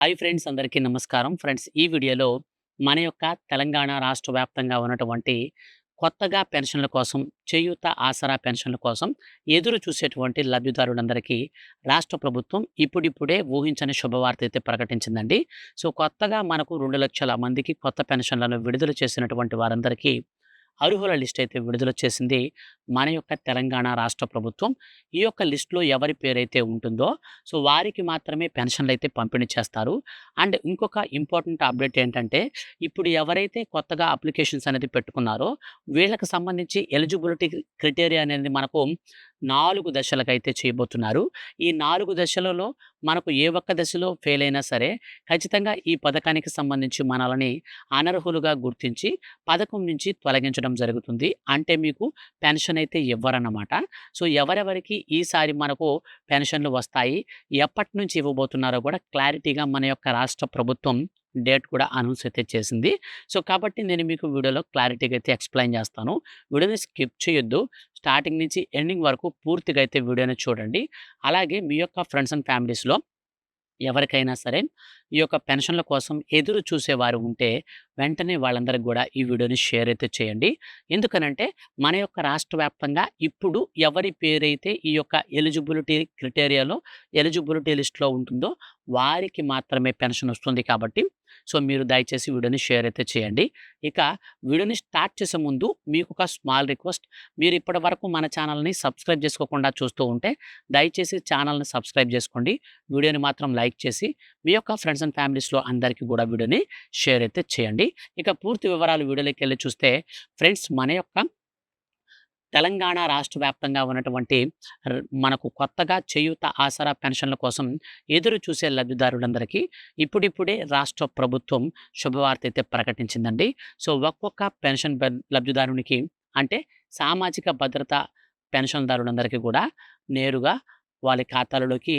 Hi friends, అందరికీ నమస్కారం. Friends, ఈ వీడియోలో మన యొక్క తెలంగాణ రాష్ట్ర వ్యాప్తంగా ఉన్నటువంటి కొత్తగా పెన్షన్ల కోసం, చేయూత ఆసరా పెన్షన్ల కోసం ఎదురు చూసేటువంటి లబ్ధిదారులందరికీ రాష్ట్ర ప్రభుత్వం ఇప్పుడిప్పుడే ఊహించని శుభవార్త అయితే ప్రకటించిందండి. సో, కొత్తగా మనకు 2,00,000 మందికి కొత్త పెన్షన్లను విడుదల చేసినటువంటి వారందరికీ అర్హుల లిస్ట్ అయితే విడుదల చేసింది మన యొక్క తెలంగాణ రాష్ట్ర ప్రభుత్వం. ఈ యొక్క లిస్ట్‌లో ఎవరి పేరైతే ఉంటుందో, సో, వారికి మాత్రమే పెన్షన్లు అయితే పంపిణీ చేస్తారు. అండ్ ఇంకొక ఇంపార్టెంట్ అప్డేట్ ఏంటంటే, ఇప్పుడు ఎవరైతే కొత్తగా అప్లికేషన్స్ అనేది పెట్టుకున్నారో, వీళ్ళకి సంబంధించి ఎలిజిబిలిటీ క్రైటీరియా అనేది మనకు 4 దశలకైతే చేయబోతున్నారు. ఈ 4 దశలలో మనకు ఏ ఒక్క దశలో ఫెయిల్ అయినా సరే, ఖచ్చితంగా ఈ పథకానికి సంబంధించి మనల్ని అనర్హులుగా గుర్తించి పథకం నుంచి తొలగించడం జరుగుతుంది. అంటే మీకు పెన్షన్ అయితే ఇవ్వరన్నమాట. సో, ఎవరెవరికి ఈసారి మనకు పెన్షన్‌లు వస్తాయి, ఎప్పటినుంచి ఇవ్వబోతున్నారో కూడా క్లారిటీగా మన యొక్క రాష్ట్ర ప్రభుత్వం డేట్ కూడా అనౌన్స్ అయితే చేసింది. సో, కాబట్టి నేను మీకు వీడియోలో క్లారిటీగా అయితే ఎక్స్‌ప్లెయిన్ చేస్తాను. వీడియోని స్కిప్ చేయొద్దు. స్టార్టింగ్ నుంచి ఎండింగ్ వరకు పూర్తిగా అయితే వీడియోని చూడండి. అలాగే మీ యొక్క ఫ్రెండ్స్ అండ్ ఫ్యామిలీస్‌లో ఎవరికైనా సరే ఈ యొక్క పెన్షన్ల కోసం ఎదురు చూసేవారు ఉంటే వెంటనే వాళ్ళందరికి కూడా ఈ వీడియోని షేర్ అయితే చేయండి. ఎందుకనంటే మన యొక్క రాష్ట్ర వ్యాప్తంగా ఇప్పుడు ఎవరి పేరైతే ఈ యొక్క ఎలిజిబిలిటీ క్రైటీరియాలో ఎలిజిబిలిటీ లిస్ట్‌లో ఉంటుందో వారికి మాత్రమే పెన్షన్ వస్తుంది కాబట్టి, సో, మీరు దయచేసి వీడియోని షేర్ అయితే చేయండి. ఇక వీడియోని స్టార్ట్ చేసే ముందు మీకొక స్మాల్ రిక్వెస్ట్. మీరు ఇప్పటివరకు మన ఛానల్‌ని సబ్స్క్రైబ్ చేసుకోకుండా చూస్తూ ఉంటే దయచేసి ఛానల్‌ని సబ్స్క్రైబ్ చేసుకోండి. వీడియోని మాత్రం లైక్ చేసి మీ యొక్క ఫ్రెండ్స్ అండ్ ఫ్యామిలీస్‌లో అందరికీ కూడా వీడియోని షేర్ అయితే చేయండి. ఇక పూర్తి వివరాలు వీడియోలోకెళ్ళి చూస్తే ఫ్రెండ్స్, మన యొక్క తెలంగాణ రాష్ట్ర వ్యాప్తంగా ఉన్నటువంటి మనకు కొత్తగా చేయూత ఆసరా పెన్షన్ల కోసం ఎదురు చూసే లబ్ధిదారులందరికీ ఇప్పుడిప్పుడే రాష్ట్ర ప్రభుత్వం శుభవార్త అయితే ప్రకటించిందండి. సో, ఒక్కొక్క పెన్షన్ లబ్ధిదారునికి అంటే సామాజిక భద్రత పెన్షన్దారులందరికీ కూడా నేరుగా వాళ్ళ ఖాతాలలోకి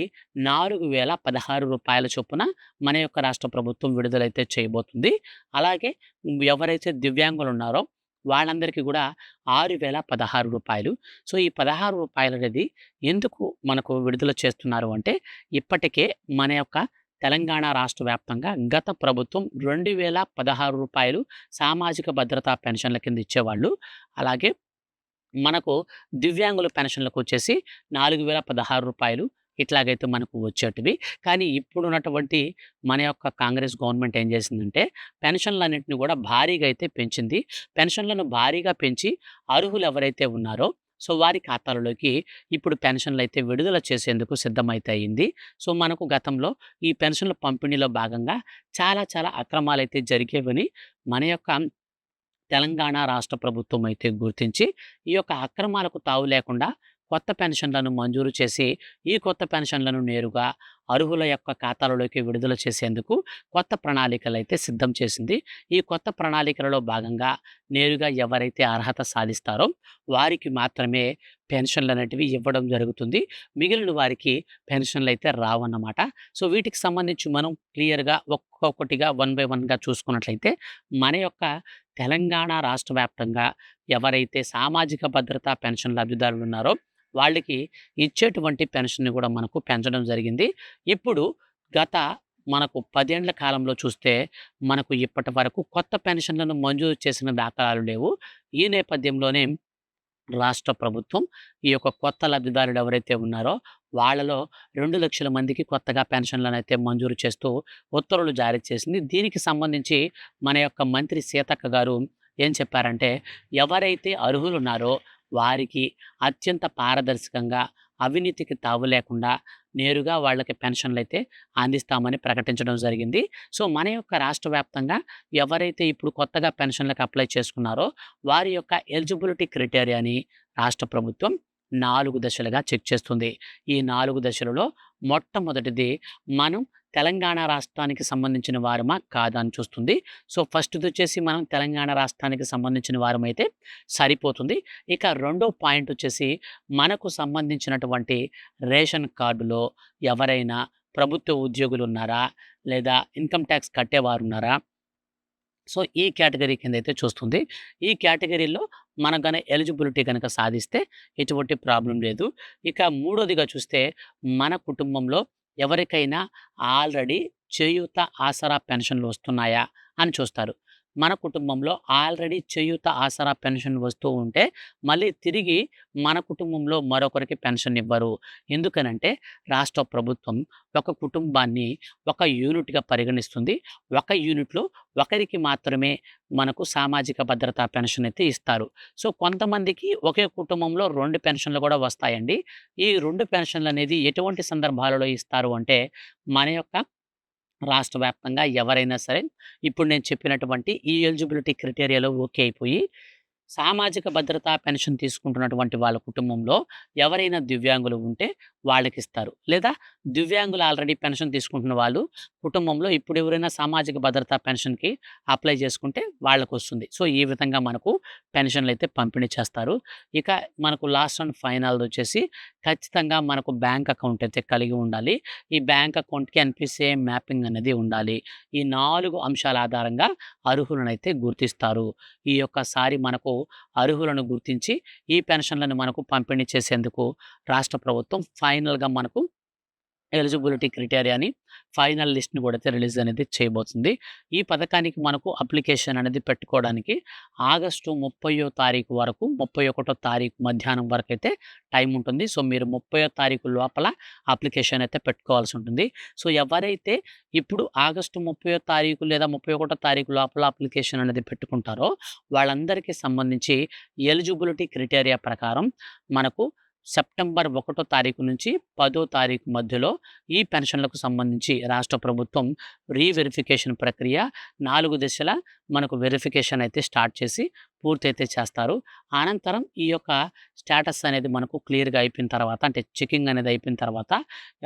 రూ. 4,016 చొప్పున మన యొక్క రాష్ట్ర ప్రభుత్వం విడుదలైతే చేయబోతుంది. అలాగే ఎవరైతే దివ్యాంగులు ఉన్నారో వాళ్ళందరికీ కూడా రూ. 6,016. సో, ఈ రూ. 16 అనేది ఎందుకు మనకు విడుదల చేస్తున్నారు అంటే, ఇప్పటికే మన యొక్క తెలంగాణ రాష్ట్ర వ్యాప్తంగా గత ప్రభుత్వం రూ. 2,016 సామాజిక భద్రతా పెన్షన్ల కింద ఇచ్చేవాళ్ళు. అలాగే మనకు దివ్యాంగుల పెన్షన్లకొచ్చేసి రూ. 4,016 ఇట్లాగైతే మనకు వచ్చేటివి. కానీ ఇప్పుడున్నటువంటి మన యొక్క కాంగ్రెస్ గవర్నమెంట్ ఏం చేసిందంటే, పెన్షన్‌లన్నిటిని కూడా భారీగా అయితే పెంచింది. పెన్షన్‌లను భారీగా పెంచి అర్హులు ఎవరైతే ఉన్నారో, సో, వారి ఖాతాలలోకి ఇప్పుడు పెన్షన్‌లయితే విడుదల చేసేందుకు సిద్ధమైతే అయింది. సో, మనకు గతంలో ఈ పెన్షన్ల పంపిణీలో భాగంగా చాలా చాలా అక్రమాలైతే జరిగేవని మన యొక్క తెలంగాణ రాష్ట్ర ప్రభుత్వం అయితే గుర్తించి ఈ యొక్క అక్రమాలకు తావు లేకుండా కొత్త పెన్షన్లను మంజూరు చేసి ఈ కొత్త పెన్షన్లను నేరుగా అర్హుల యొక్క ఖాతాలలోకి విడుదల చేసేందుకు కొత్త ప్రణాళికలు అయితే సిద్ధం చేసింది. ఈ కొత్త ప్రణాళికలలో భాగంగా నేరుగా ఎవరైతే అర్హత సాధిస్తారో వారికి మాత్రమే పెన్షన్లు అనేటివి ఇవ్వడం జరుగుతుంది. మిగిలిన వారికి పెన్షన్లు అయితే రావన్నమాట. సో, వీటికి సంబంధించి మనం క్లియర్గా ఒక్కొక్కటిగా వన్ బై వన్గా చూసుకున్నట్లయితే మన యొక్క తెలంగాణ రాష్ట్ర వ్యాప్తంగా ఎవరైతే సామాజిక భద్రతా పెన్షన్ లబ్ధిదారులు ఉన్నారో వాళ్ళకి ఇచ్చేటువంటి పెన్షన్‌ని కూడా మనకు పెంచడం జరిగింది. ఇప్పుడు గత మనకు 10 ఏండ్ల కాలంలో చూస్తే మనకు ఇప్పటి వరకు కొత్త పెన్షన్‌లను మంజూరు చేసిన దాఖలాలు లేవు. ఈ నేపథ్యంలోనే రాష్ట్ర ప్రభుత్వం ఈ యొక్క కొత్త లబ్ధిదారులు ఎవరైతే ఉన్నారో వాళ్ళలో 2,00,000 మందికి కొత్తగా పెన్షన్‌లనైతే మంజూరు చేస్తూ ఉత్తర్వులు జారీ చేసింది. దీనికి సంబంధించి మన యొక్క మంత్రి సీతక్క గారు ఏం చెప్పారంటే, ఎవరైతే అర్హులున్నారో వారికి అత్యంత పారదర్శకంగా, అవినీతికి తావు లేకుండా నేరుగా వాళ్ళకి పెన్షన్‌లయితే అందిస్తామని ప్రకటించడం జరిగింది. సో, మన యొక్క రాష్ట్ర వ్యాప్తంగా ఎవరైతే ఇప్పుడు కొత్తగా పెన్షన్‌లకు అప్లై చేసుకున్నారో వారి యొక్క ఎలిజిబిలిటీ క్రైటీరియాని రాష్ట్ర ప్రభుత్వం 4 దశలుగా చెక్ చేస్తుంది. ఈ 4 దశలలో మొట్టమొదటిది మనం తెలంగాణ రాష్ట్రానికి సంబంధించిన వారమా కాదా అని చూస్తుంది. సో, ఫస్ట్‌దొచ్చేసి మనం తెలంగాణ రాష్ట్రానికి సంబంధించిన వారమైతే సరిపోతుంది. ఇక రెండో పాయింట్ వచ్చేసి మనకు సంబంధించినటువంటి రేషన్ కార్డులో ఎవరైనా ప్రభుత్వ ఉద్యోగులున్నారా? లేదా ఇన్‌కమ్ టాక్స్ కట్టేవారున్నారా? సో, ఈ కేటగరీ కిందైతే చూస్తుంది. ఈ కేటగరీలో మనం ఎలిజిబిలిటీ గనక సాధిస్తే ఎటువంటి ప్రాబ్లమ్ లేదు. ఇక మూడోదిగా చూస్తే మన కుటుంబంలో ఎవరికైనా ఆల్రెడీ చేయూత, ఆసరా పెన్షన్‌లు వస్తున్నాయా అని చూస్తారు. మన కుటుంబంలో ఆల్రెడీ చేయూత, ఆసరా పెన్షన్ వస్తూ ఉంటే, మళ్ళీ తిరిగి మన కుటుంబంలో మరొకరికి పెన్షన్ ఇవ్వరు. ఎందుకనంటే రాష్ట్ర ప్రభుత్వం ఒక కుటుంబాన్ని ఒక యూనిట్‌గా పరిగణిస్తుంది. ఒక యూనిట్‌లో ఒకరికి మాత్రమే మనకు సామాజిక భద్రతా పెన్షన్ అయితే ఇస్తారు. సో, కొంతమందికి ఒకే కుటుంబంలో 2 పెన్షన్‌లు కూడా వస్తాయండి. ఈ 2 పెన్షన్‌లనేది ఎటువంటి సందర్భాలలో ఇస్తారు అంటే, మన యొక్క రాష్ట్ర వ్యాప్తంగా ఎవరైనా సరే, ఇప్పుడు నేను చెప్పినటువంటి ఈ ఎలిజిబిలిటీ క్రైటీరియాలో ఓకే అయిపోయి, సామాజిక భద్రతా పెన్షన్ తీసుకుంటున్నటువంటి వాళ్ళ కుటుంబంలో ఎవరైనా దివ్యాంగులు ఉంటే వాళ్ళకిస్తారు. లేదా దివ్యాంగులు ఆల్రెడీ పెన్షన్ తీసుకుంటున్న వాళ్ళు కుటుంబంలో ఇప్పుడు ఎవరైనా సామాజిక భద్రతా పెన్షన్‌కి అప్లై చేసుకుంటే వాళ్ళకొస్తుంది. సో, ఈ విధంగా మనకు పెన్షన్‌లయితే పంపిణీ చేస్తారు. ఇక మనకు లాస్ట్ అండ్ ఫైనల్‌దొచ్చేసి ఖచ్చితంగా మనకు బ్యాంక్ అకౌంట్ అయితే కలిగి ఉండాలి. ఈ బ్యాంక్ అకౌంట్‌కి ఎన్‌పీసీఐ మ్యాపింగ్ అనేది ఉండాలి. ఈ 4 అంశాల ఆధారంగా అర్హులనైతే గుర్తిస్తారు. ఈ యొక్కసారి మనకు అర్హులను గుర్తించి ఈ పెన్షన్‌లను మనకు పంపిణీ చేసేందుకు రాష్ట్ర ప్రభుత్వం ఫైనల్‌గా మనకు ఎలిజిబిలిటీ క్రైటీరియాని ఫైనల్ లిస్ట్‌ని కూడా అయితే రిలీజ్ అనేది చేయబోతుంది. ఈ పథకానికి మనకు అప్లికేషన్ అనేది పెట్టుకోవడానికి ఆగస్టు 30వ తారీఖు వరకు 31వ తారీఖు మధ్యాహ్నం వరకైతే టైం ఉంటుంది. సో, మీరు 30వ తారీఖు లోపల అప్లికేషన్ అయితే పెట్టుకోవాల్సి ఉంటుంది. సో, ఎవరైతే ఇప్పుడు ఆగస్టు 30వ తారీఖు లేదా 31వ తారీఖు లోపల అప్లికేషన్ అనేది పెట్టుకుంటారో వాళ్ళందరికీ సంబంధించి ఎలిజిబిలిటీ క్రైటీరియా ప్రకారం మనకు సెప్టెంబర్ 1 తారీఖు నుంచి 10 తారీఖు మధ్యలో ఈ పెన్షన్‌లకు సంబంధించి రాష్ట్ర ప్రభుత్వం రీవెరిఫికేషన్ ప్రక్రియ 4 దశల మనకు వెరిఫికేషన్ అయితే స్టార్ట్ చేసి పూర్తయితే చేస్తారు. అనంతరం ఈ యొక్క స్టేటస్ అనేది మనకు క్లియర్‌గా అయిపోయిన తర్వాత, అంటే చెకింగ్ అనేది అయిపోయిన తర్వాత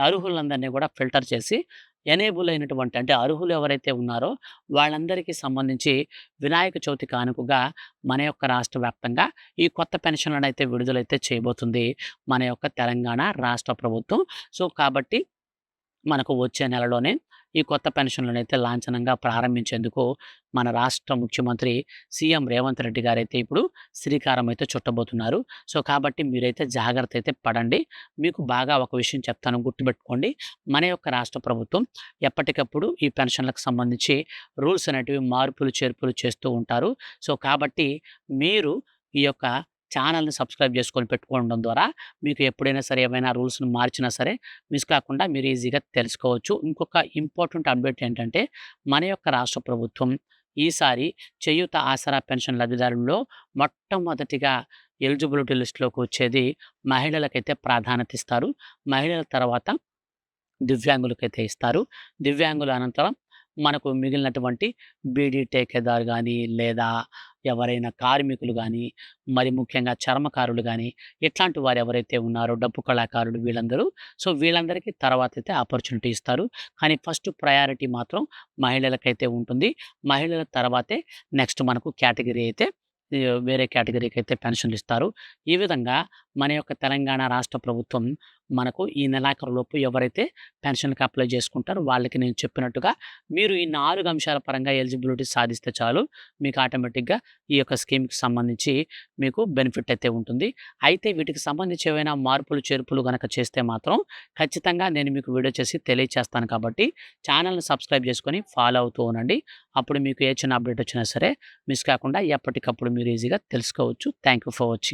అర్హులందరినీ కూడా ఫిల్టర్ చేసి ఎనేబుల్ అయినటువంటి, అంటే అర్హులు ఎవరైతే ఉన్నారో వాళ్ళందరికీ సంబంధించి వినాయక చవితి కానుకగా మన యొక్క రాష్ట్ర వ్యాప్తంగా ఈ కొత్త పెన్షన్‌లనైతే విడుదలైతే చేయబోతుంది మన యొక్క తెలంగాణ రాష్ట్ర ప్రభుత్వం. సో, కాబట్టి మనకు వచ్చే నెలలోనే ఈ కొత్త పెన్షన్‌లనైతే లాంఛనంగా ప్రారంభించేందుకు మన రాష్ట్ర ముఖ్యమంత్రి సీఎం రేవంత్ రెడ్డి గారైతే ఇప్పుడు శ్రీకారం అయితే చుట్టబోతున్నారు. సో, కాబట్టి మీరైతే జాగ్రత్త అయితే పడండి. మీకు బాగా ఒక విషయం చెప్తాను, గుర్తుపెట్టుకోండి. మన యొక్క రాష్ట్ర ప్రభుత్వం ఎప్పటికప్పుడు ఈ పెన్షన్‌లకు సంబంధించి రూల్స్ అనేటివి మార్పులు, చేర్పులు చేస్తూ ఉంటారు. సో, కాబట్టి మీరు ఈ యొక్క ఛానెల్‌ని సబ్స్క్రైబ్ చేసుకొని పెట్టుకోవడం ద్వారా మీకు ఎప్పుడైనా సరే ఏవైనా రూల్స్‌ని మార్చినా సరే మిస్ కాకుండా మీరు ఈజీగా తెలుసుకోవచ్చు. ఇంకొక ఇంపార్టెంట్ అప్డేట్ ఏంటంటే, మన యొక్క రాష్ట్ర ప్రభుత్వం ఈసారి చేయూత, ఆసరా పెన్షన్ లబ్ధిదారుల్లో మొట్టమొదటిగా ఎలిజిబిలిటీ లిస్ట్‌లోకి వచ్చేది మహిళలకైతే ప్రాధాన్యత ఇస్తారు. మహిళల తర్వాత దివ్యాంగులకైతే ఇస్తారు. దివ్యాంగుల అనంతరం మనకు మిగిలినటువంటి బీడీ టేకేదార్ గానీ, లేదా ఎవరైనా కార్మికులు గానీ, మరి ముఖ్యంగా చర్మకారులు గానీ, ఇట్లాంటి వారు ఎవరైతే ఉన్నారో డప్పు కళాకారులు వీళ్ళందరూ, సో, వీళ్ళందరికీ తర్వాతైతే ఆపర్చునిటీ ఇస్తారు. కానీ ఫస్ట్ ప్రయారిటీ మాత్రం మహిళలకైతే ఉంటుంది. మహిళల తర్వాతే నెక్స్ట్ మనకు కేటగిరీ అయితే వేరే కేటగిరీకి అయితే పెన్షన్లు ఇస్తారు. ఈ విధంగా మన యొక్క తెలంగాణ రాష్ట్ర ప్రభుత్వం మనకు ఈ నెలాఖరులోపు ఎవరైతే పెన్షన్‌కి అప్లై చేసుకుంటారో వాళ్ళకి నేను చెప్పినట్టుగా మీరు ఈ 4 అంశాల పరంగా ఎలిజిబిలిటీ సాధిస్తే చాలు, మీకు ఆటోమేటిక్‌గా ఈ యొక్క స్కీమ్‌కి సంబంధించి మీకు బెనిఫిట్ అయితే ఉంటుంది. అయితే వీటికి సంబంధించి ఏవైనా మార్పులు, చేర్పులు గనక చేస్తే మాత్రం ఖచ్చితంగా నేను మీకు వీడియో చేసి తెలియచేస్తాను కాబట్టి ఛానెల్‌ని సబ్స్క్రైబ్ చేసుకొని ఫాలో అవుతూ ఉండండి. అప్పుడు మీకు ఏ చిన్న అప్డేట్ వచ్చినా సరే మిస్ కాకుండా ఎప్పటికప్పుడు మీరు ఈజీగా తెలుసుకోవచ్చు. Thank you for watching.